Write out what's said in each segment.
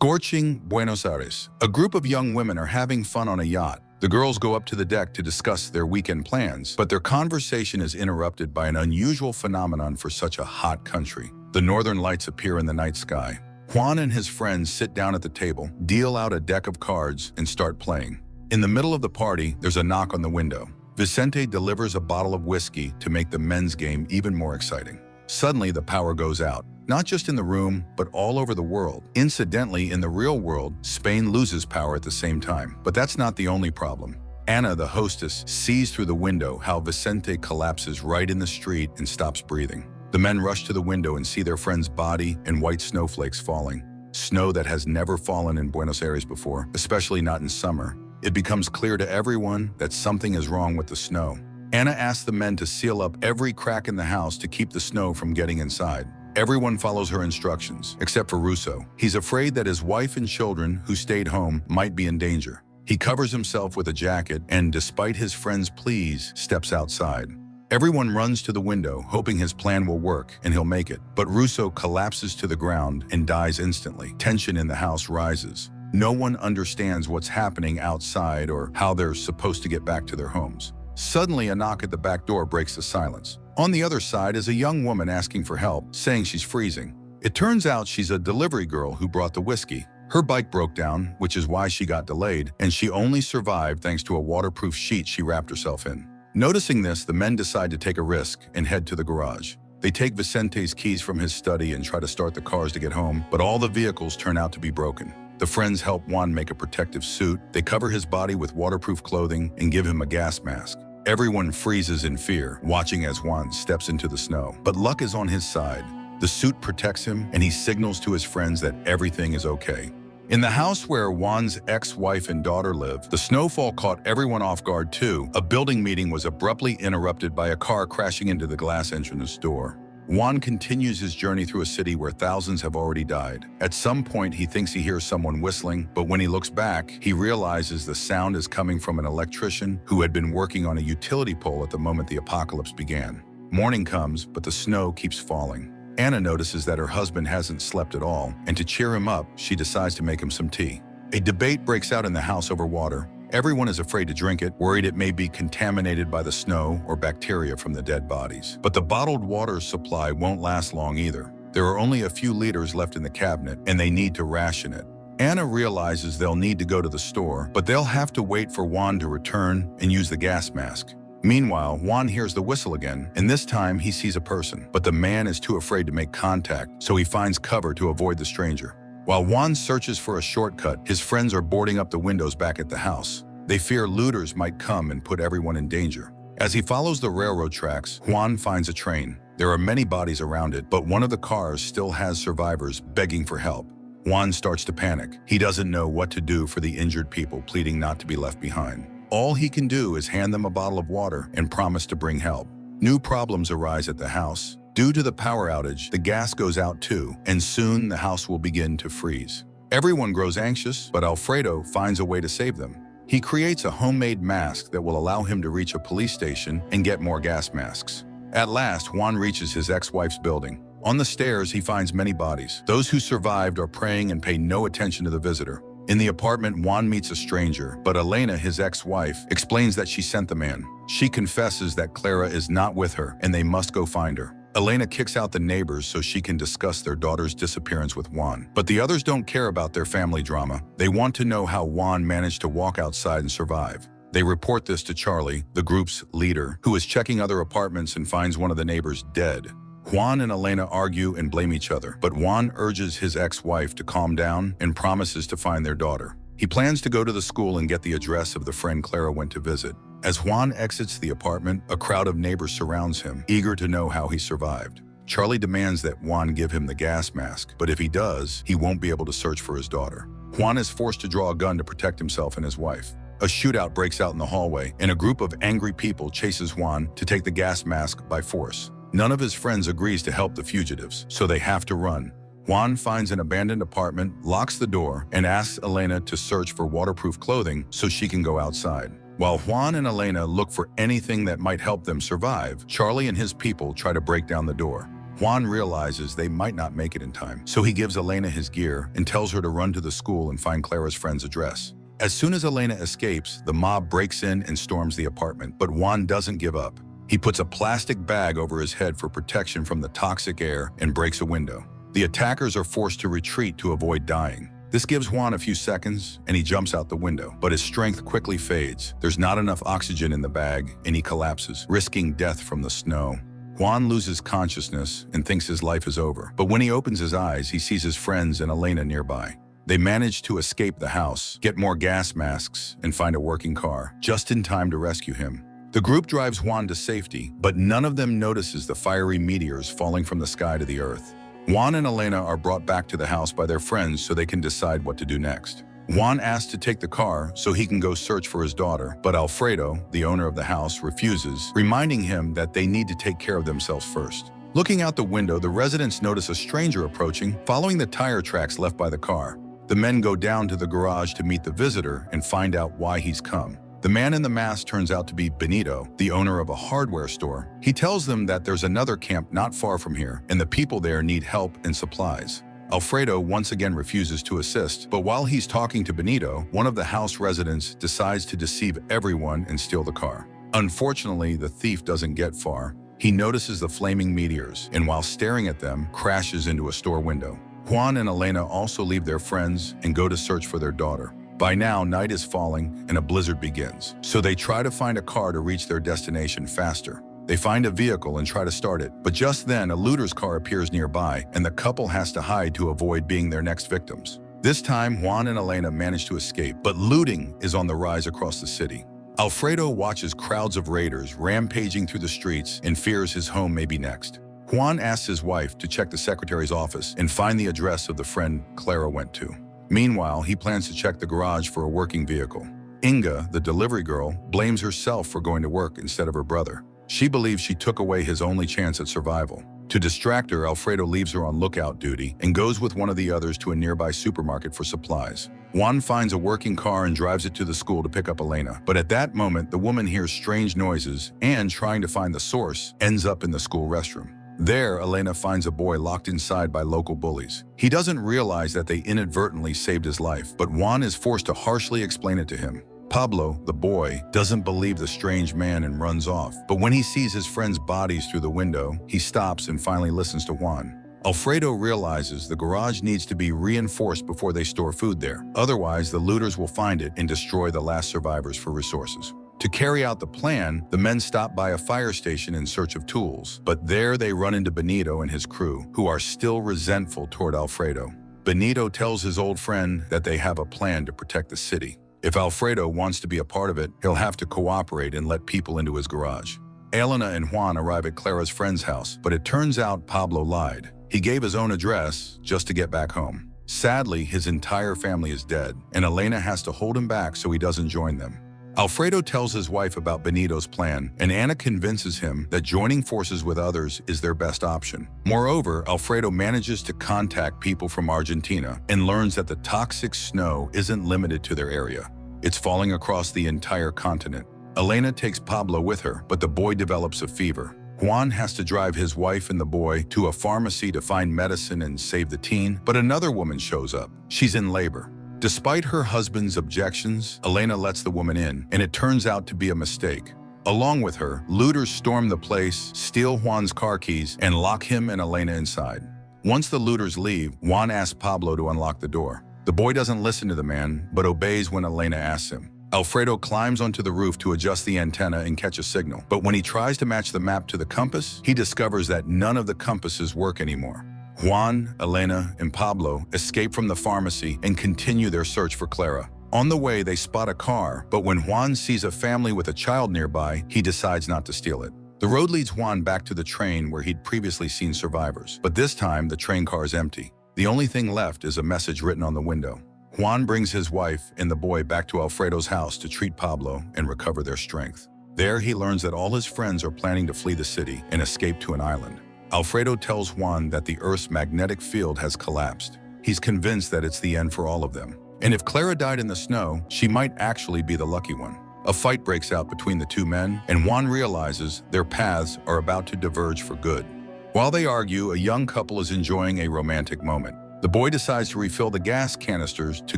Scorching Buenos Aires. A group of young women are having fun on a yacht. The girls go up to the deck to discuss their weekend plans, but their conversation is interrupted by an unusual phenomenon for such a hot country. The northern lights appear in the night sky. Juan and his friends sit down at the table, deal out a deck of cards, and start playing. In the middle of the party, there's a knock on the window. Vicente delivers a bottle of whiskey to make the men's game even more exciting. Suddenly, the power goes out. Not just in the room, but all over the world. Incidentally, in the real world, Spain loses power at the same time. But that's not the only problem. Ana, the hostess, sees through the window how Vicente collapses right in the street and stops breathing. The men rush to the window and see their friend's body and white snowflakes falling. Snow that has never fallen in Buenos Aires before, especially not in summer. It becomes clear to everyone that something is wrong with the snow. Ana asks the men to seal up every crack in the house to keep the snow from getting inside. Everyone follows her instructions, except for Russo. He's afraid that his wife and children, who stayed home, might be in danger. He covers himself with a jacket and, despite his friend's pleas, steps outside. Everyone runs to the window, hoping his plan will work and he'll make it. But Russo collapses to the ground and dies instantly. Tension in the house rises. No one understands what's happening outside or how they're supposed to get back to their homes. Suddenly, a knock at the back door breaks the silence. On the other side is a young woman asking for help, saying she's freezing. It turns out she's a delivery girl who brought the whiskey. Her bike broke down, which is why she got delayed, and she only survived thanks to a waterproof sheet she wrapped herself in. Noticing this, the men decide to take a risk and head to the garage. They take Vicente's keys from his study and try to start the cars to get home, but all the vehicles turn out to be broken. The friends help Juan make a protective suit. They cover his body with waterproof clothing and give him a gas mask. Everyone freezes in fear, watching as Juan steps into the snow. But luck is on his side. The suit protects him, and he signals to his friends that everything is okay. In the house where Juan's ex-wife and daughter live, the snowfall caught everyone off guard too. A building meeting was abruptly interrupted by a car crashing into the glass entrance door. Juan continues his journey through a city where thousands have already died. At some point, he thinks he hears someone whistling, but when he looks back, he realizes the sound is coming from an electrician who had been working on a utility pole at the moment the apocalypse began. Morning comes, but the snow keeps falling. Ana notices that her husband hasn't slept at all, and to cheer him up, she decides to make him some tea. A debate breaks out in the house over water. Everyone is afraid to drink it, worried it may be contaminated by the snow or bacteria from the dead bodies. But the bottled water supply won't last long either. There are only a few liters left in the cabinet, and they need to ration it. Ana realizes they'll need to go to the store, but they'll have to wait for Juan to return and use the gas mask. Meanwhile, Juan hears the whistle again, and this time he sees a person. But the man is too afraid to make contact, so he finds cover to avoid the stranger. While Juan searches for a shortcut, his friends are boarding up the windows back at the house. They fear looters might come and put everyone in danger. As he follows the railroad tracks, Juan finds a train. There are many bodies around it, but one of the cars still has survivors begging for help. Juan starts to panic. He doesn't know what to do for the injured people, pleading not to be left behind. All he can do is hand them a bottle of water and promise to bring help. New problems arise at the house. Due to the power outage, the gas goes out too, and soon the house will begin to freeze. Everyone grows anxious, but Alfredo finds a way to save them. He creates a homemade mask that will allow him to reach a police station and get more gas masks. At last, Juan reaches his ex-wife's building. On the stairs, he finds many bodies. Those who survived are praying and pay no attention to the visitor. In the apartment, Juan meets a stranger, but Elena, his ex-wife, explains that she sent the man. She confesses that Clara is not with her and they must go find her. Elena kicks out the neighbors so she can discuss their daughter's disappearance with Juan. But the others don't care about their family drama. They want to know how Juan managed to walk outside and survive. They report this to Charlie, the group's leader, who is checking other apartments and finds one of the neighbors dead. Juan and Elena argue and blame each other, but Juan urges his ex-wife to calm down and promises to find their daughter. He plans to go to the school and get the address of the friend Clara went to visit. As Juan exits the apartment, a crowd of neighbors surrounds him, eager to know how he survived. Charlie demands that Juan give him the gas mask, but if he does, he won't be able to search for his daughter. Juan is forced to draw a gun to protect himself and his wife. A shootout breaks out in the hallway, and a group of angry people chases Juan to take the gas mask by force. None of his friends agrees to help the fugitives, so they have to run. Juan finds an abandoned apartment, locks the door, and asks Elena to search for waterproof clothing so she can go outside. While Juan and Elena look for anything that might help them survive, Charlie and his people try to break down the door. Juan realizes they might not make it in time, so he gives Elena his gear and tells her to run to the school and find Clara's friend's address. As soon as Elena escapes, the mob breaks in and storms the apartment, but Juan doesn't give up. He puts a plastic bag over his head for protection from the toxic air and breaks a window. The attackers are forced to retreat to avoid dying. This gives Juan a few seconds, and he jumps out the window, but his strength quickly fades. There's not enough oxygen in the bag, and he collapses, risking death from the snow. Juan loses consciousness and thinks his life is over, but when he opens his eyes, he sees his friends and Elena nearby. They manage to escape the house, get more gas masks, and find a working car, just in time to rescue him. The group drives Juan to safety, but none of them notices the fiery meteors falling from the sky to the earth. Juan and Elena are brought back to the house by their friends so they can decide what to do next. Juan asks to take the car so he can go search for his daughter, but Alfredo, the owner of the house, refuses, reminding him that they need to take care of themselves first. Looking out the window, the residents notice a stranger approaching, following the tire tracks left by the car. The men go down to the garage to meet the visitor and find out why he's come. The man in the mask turns out to be Benito, the owner of a hardware store. He tells them that there's another camp not far from here, and the people there need help and supplies. Alfredo once again refuses to assist, but while he's talking to Benito, one of the house residents decides to deceive everyone and steal the car. Unfortunately, the thief doesn't get far. He notices the flaming meteors, and while staring at them, crashes into a store window. Juan and Elena also leave their friends and go to search for their daughter. By now, night is falling and a blizzard begins, so they try to find a car to reach their destination faster. They find a vehicle and try to start it, but just then a looter's car appears nearby and the couple has to hide to avoid being their next victims. This time, Juan and Elena manage to escape, but looting is on the rise across the city. Alfredo watches crowds of raiders rampaging through the streets and fears his home may be next. Juan asks his wife to check the secretary's office and find the address of the friend Clara went to. Meanwhile, he plans to check the garage for a working vehicle. Inga, the delivery girl, blames herself for going to work instead of her brother. She believes she took away his only chance at survival. To distract her, Alfredo leaves her on lookout duty and goes with one of the others to a nearby supermarket for supplies. Juan finds a working car and drives it to the school to pick up Elena. But at that moment, the woman hears strange noises and, trying to find the source, ends up in the school restroom. There, Elena finds a boy locked inside by local bullies. He doesn't realize that they inadvertently saved his life, but Juan is forced to harshly explain it to him. Pablo, the boy, doesn't believe the strange man and runs off. But when he sees his friends' bodies through the window, he stops and finally listens to Juan. Alfredo realizes the garage needs to be reinforced before they store food there. Otherwise, the looters will find it and destroy the last survivors for resources. To carry out the plan, the men stop by a fire station in search of tools, but there they run into Benito and his crew, who are still resentful toward Alfredo. Benito tells his old friend that they have a plan to protect the city. If Alfredo wants to be a part of it, he'll have to cooperate and let people into his garage. Elena and Juan arrive at Clara's friend's house, but it turns out Pablo lied. He gave his own address just to get back home. Sadly, his entire family is dead, and Elena has to hold him back so he doesn't join them. Alfredo tells his wife about Benito's plan, and Anna convinces him that joining forces with others is their best option. Moreover, Alfredo manages to contact people from Argentina and learns that the toxic snow isn't limited to their area. It's falling across the entire continent. Elena takes Pablo with her, but the boy develops a fever. Juan has to drive his wife and the boy to a pharmacy to find medicine and save the teen, but another woman shows up. She's in labor. Despite her husband's objections, Elena lets the woman in, and it turns out to be a mistake. Along with her, looters storm the place, steal Juan's car keys, and lock him and Elena inside. Once the looters leave, Juan asks Pablo to unlock the door. The boy doesn't listen to the man, but obeys when Elena asks him. Alfredo climbs onto the roof to adjust the antenna and catch a signal, but when he tries to match the map to the compass, he discovers that none of the compasses work anymore. Juan, Elena, and Pablo escape from the pharmacy and continue their search for Clara. On the way, they spot a car, but when Juan sees a family with a child nearby, he decides not to steal it. The road leads Juan back to the train where he'd previously seen survivors, but this time the train car is empty. The only thing left is a message written on the window. Juan brings his wife and the boy back to Alfredo's house to treat Pablo and recover their strength. There, he learns that all his friends are planning to flee the city and escape to an island. Alfredo tells Juan that the Earth's magnetic field has collapsed. He's convinced that it's the end for all of them. And if Clara died in the snow, she might actually be the lucky one. A fight breaks out between the two men, and Juan realizes their paths are about to diverge for good. While they argue, a young couple is enjoying a romantic moment. The boy decides to refill the gas canisters to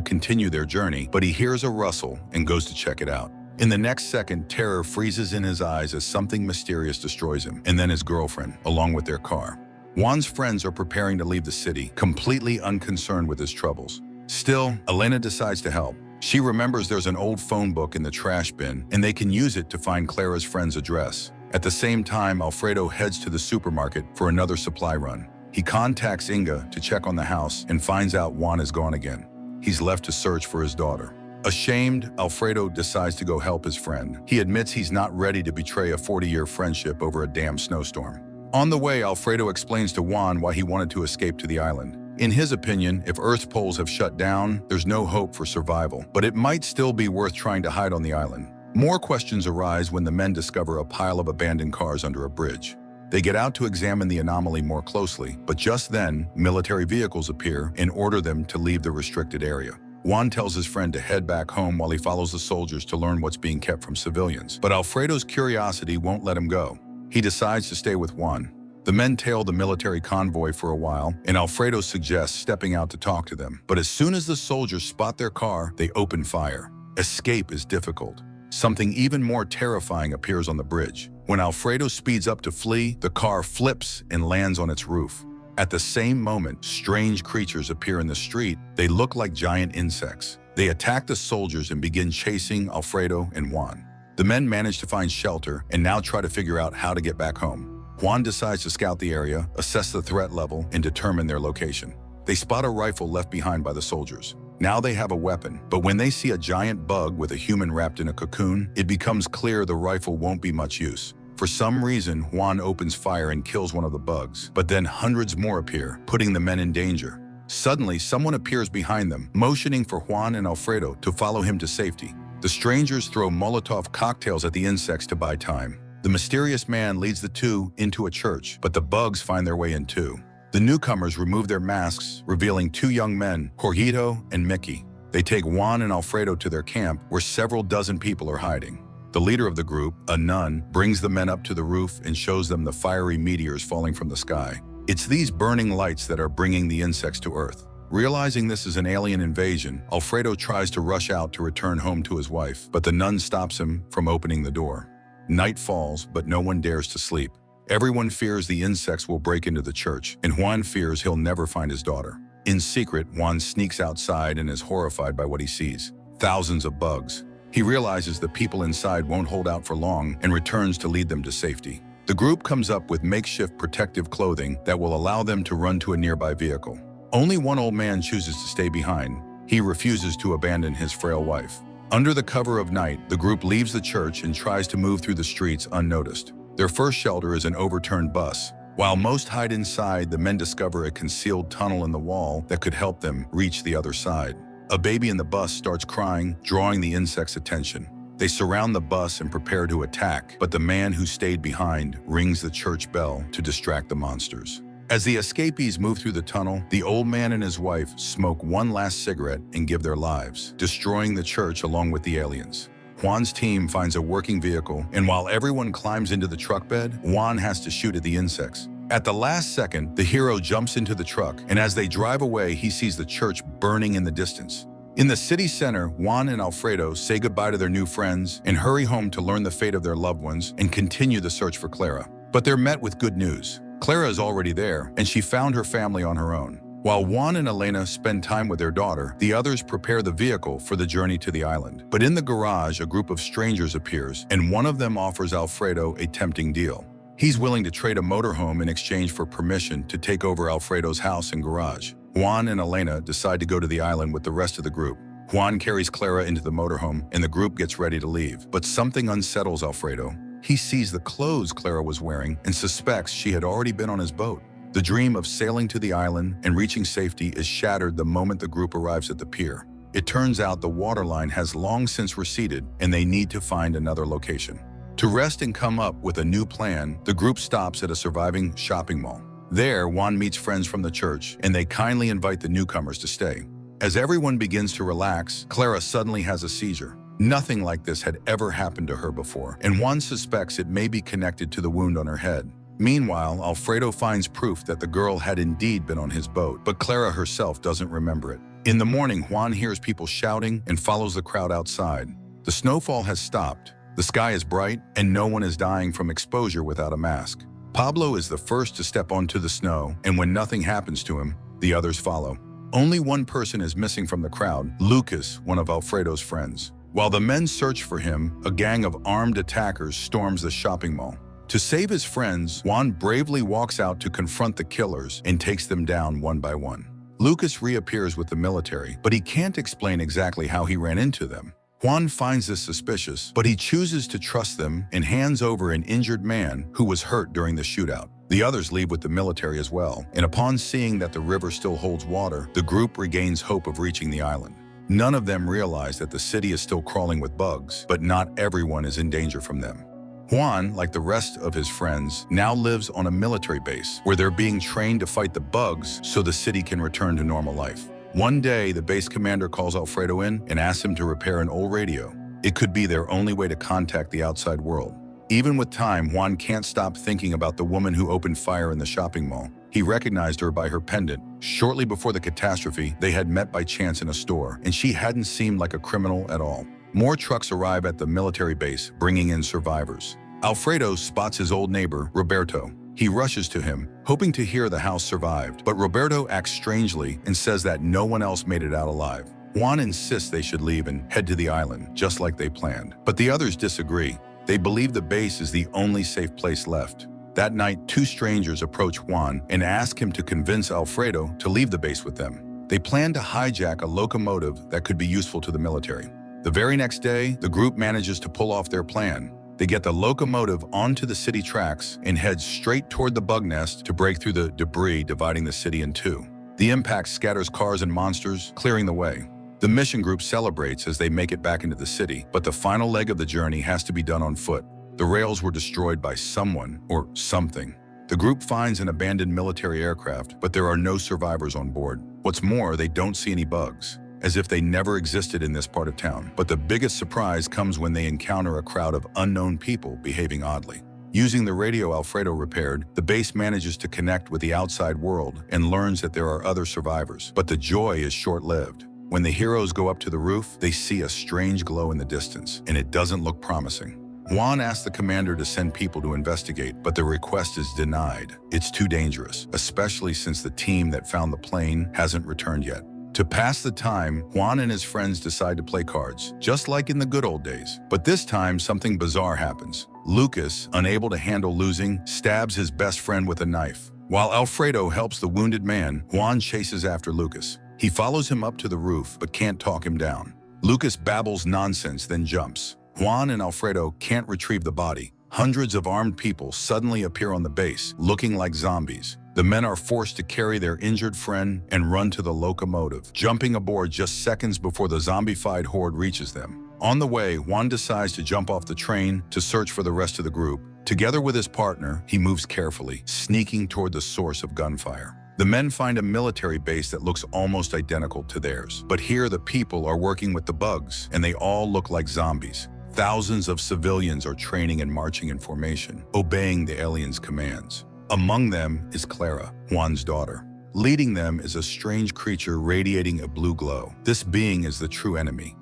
continue their journey, but he hears a rustle and goes to check it out. In the next second, terror freezes in his eyes as something mysterious destroys him, and then his girlfriend, along with their car. Juan's friends are preparing to leave the city, completely unconcerned with his troubles. Still, Elena decides to help. She remembers there's an old phone book in the trash bin, and they can use it to find Clara's friend's address. At the same time, Alfredo heads to the supermarket for another supply run. He contacts Inga to check on the house and finds out Juan is gone again. He's left to search for his daughter. Ashamed, Alfredo decides to go help his friend. He admits he's not ready to betray a 40-year friendship over a damn snowstorm. On the way, Alfredo explains to Juan why he wanted to escape to the island. In his opinion, if Earth's poles have shut down, there's no hope for survival, but it might still be worth trying to hide on the island. More questions arise when the men discover a pile of abandoned cars under a bridge. They get out to examine the anomaly more closely, but just then, military vehicles appear and order them to leave the restricted area. Juan tells his friend to head back home while he follows the soldiers to learn what's being kept from civilians. But Alfredo's curiosity won't let him go. He decides to stay with Juan. The men tail the military convoy for a while, and Alfredo suggests stepping out to talk to them. But as soon as the soldiers spot their car, they open fire. Escape is difficult. Something even more terrifying appears on the bridge. When Alfredo speeds up to flee, the car flips and lands on its roof. At the same moment, strange creatures appear in the street. They look like giant insects. They attack the soldiers and begin chasing Alfredo and Juan. The men manage to find shelter and now try to figure out how to get back home. Juan decides to scout the area, assess the threat level, and determine their location. They spot a rifle left behind by the soldiers. Now they have a weapon, but when they see a giant bug with a human wrapped in a cocoon, it becomes clear the rifle won't be much use. For some reason, Juan opens fire and kills one of the bugs, but then hundreds more appear, putting the men in danger. Suddenly, someone appears behind them, motioning for Juan and Alfredo to follow him to safety. The strangers throw Molotov cocktails at the insects to buy time. The mysterious man leads the two into a church, but the bugs find their way in too. The newcomers remove their masks, revealing two young men, Jorgito and Mickey. They take Juan and Alfredo to their camp, where several dozen people are hiding. The leader of the group, a nun, brings the men up to the roof and shows them the fiery meteors falling from the sky. It's these burning lights that are bringing the insects to Earth. Realizing this is an alien invasion, Alfredo tries to rush out to return home to his wife, but the nun stops him from opening the door. Night falls, but no one dares to sleep. Everyone fears the insects will break into the church, and Juan fears he'll never find his daughter. In secret, Juan sneaks outside and is horrified by what he sees. Thousands of bugs. He realizes the people inside won't hold out for long and returns to lead them to safety. The group comes up with makeshift protective clothing that will allow them to run to a nearby vehicle. Only one old man chooses to stay behind. He refuses to abandon his frail wife. Under the cover of night, the group leaves the church and tries to move through the streets unnoticed. Their first shelter is an overturned bus. While most hide inside, the men discover a concealed tunnel in the wall that could help them reach the other side. A baby in the bus starts crying, drawing the insects' attention. They surround the bus and prepare to attack, but the man who stayed behind rings the church bell to distract the monsters. As the escapees move through the tunnel, the old man and his wife smoke one last cigarette and give their lives, destroying the church along with the aliens. Juan's team finds a working vehicle, and while everyone climbs into the truck bed, Juan has to shoot at the insects. At the last second, the hero jumps into the truck, and as they drive away, he sees the church burning in the distance. In the city center, Juan and Alfredo say goodbye to their new friends and hurry home to learn the fate of their loved ones and continue the search for Clara. But they're met with good news. Clara is already there, and she found her family on her own. While Juan and Elena spend time with their daughter, the others prepare the vehicle for the journey to the island. But in the garage, a group of strangers appears, and one of them offers Alfredo a tempting deal. He's willing to trade a motorhome in exchange for permission to take over Alfredo's house and garage. Juan and Elena decide to go to the island with the rest of the group. Juan carries Clara into the motorhome, and the group gets ready to leave. But something unsettles Alfredo. He sees the clothes Clara was wearing and suspects she had already been on his boat. The dream of sailing to the island and reaching safety is shattered the moment the group arrives at the pier. It turns out the waterline has long since receded, and they need to find another location. To rest and come up with a new plan, the group stops at a surviving shopping mall. There, Juan meets friends from the church, and they kindly invite the newcomers to stay. As everyone begins to relax, Clara suddenly has a seizure. Nothing like this had ever happened to her before, and Juan suspects it may be connected to the wound on her head. Meanwhile, Alfredo finds proof that the girl had indeed been on his boat, but Clara herself doesn't remember it. In the morning, Juan hears people shouting and follows the crowd outside. The snowfall has stopped, the sky is bright, and no one is dying from exposure without a mask. Pablo is the first to step onto the snow, and when nothing happens to him, the others follow. Only one person is missing from the crowd, Lucas, one of Alfredo's friends. While the men search for him, a gang of armed attackers storms the shopping mall. To save his friends, Juan bravely walks out to confront the killers and takes them down one by one. Lucas reappears with the military, but he can't explain exactly how he ran into them. Juan finds this suspicious, but he chooses to trust them and hands over an injured man who was hurt during the shootout. The others leave with the military as well, and upon seeing that the river still holds water, the group regains hope of reaching the island. None of them realize that the city is still crawling with bugs, but not everyone is in danger from them. Juan, like the rest of his friends, now lives on a military base where they're being trained to fight the bugs so the city can return to normal life. One day, the base commander calls Alfredo in and asks him to repair an old radio. It could be their only way to contact the outside world. Even with time, Juan can't stop thinking about the woman who opened fire in the shopping mall. He recognized her by her pendant. Shortly before the catastrophe, they had met by chance in a store, and she hadn't seemed like a criminal at all. More trucks arrive at the military base, bringing in survivors. Alfredo spots his old neighbor, Roberto. He rushes to him, hoping to hear the house survived, but Roberto acts strangely and says that no one else made it out alive. Juan insists they should leave and head to the island, just like they planned. But the others disagree. They believe the base is the only safe place left. That night, two strangers approach Juan and ask him to convince Alfredo to leave the base with them. They plan to hijack a locomotive that could be useful to the military. The very next day, the group manages to pull off their plan. They get the locomotive onto the city tracks and head straight toward the bug nest to break through the debris dividing the city in two. The impact scatters cars and monsters, clearing the way. The mission group celebrates as they make it back into the city, but the final leg of the journey has to be done on foot. The rails were destroyed by someone or something. The group finds an abandoned military aircraft, but there are no survivors on board. What's more, they don't see any bugs, as if they never existed in this part of town. But the biggest surprise comes when they encounter a crowd of unknown people behaving oddly. Using the radio Alfredo repaired, the base manages to connect with the outside world and learns that there are other survivors. But the joy is short-lived. When the heroes go up to the roof, they see a strange glow in the distance, and it doesn't look promising. Juan asks the commander to send people to investigate, but the request is denied. It's too dangerous, especially since the team that found the plane hasn't returned yet. To pass the time, Juan and his friends decide to play cards, just like in the good old days. But this time, something bizarre happens. Lucas, unable to handle losing, stabs his best friend with a knife. While Alfredo helps the wounded man, Juan chases after Lucas. He follows him up to the roof, but can't talk him down. Lucas babbles nonsense, then jumps. Juan and Alfredo can't retrieve the body. Hundreds of armed people suddenly appear on the base, looking like zombies. The men are forced to carry their injured friend and run to the locomotive, jumping aboard just seconds before the zombified horde reaches them. On the way, Juan decides to jump off the train to search for the rest of the group. Together with his partner, he moves carefully, sneaking toward the source of gunfire. The men find a military base that looks almost identical to theirs. But here the people are working with the bugs, and they all look like zombies. Thousands of civilians are training and marching in formation, obeying the aliens' commands. Among them is Clara, Juan's daughter. Leading them is a strange creature radiating a blue glow. This being is the true enemy.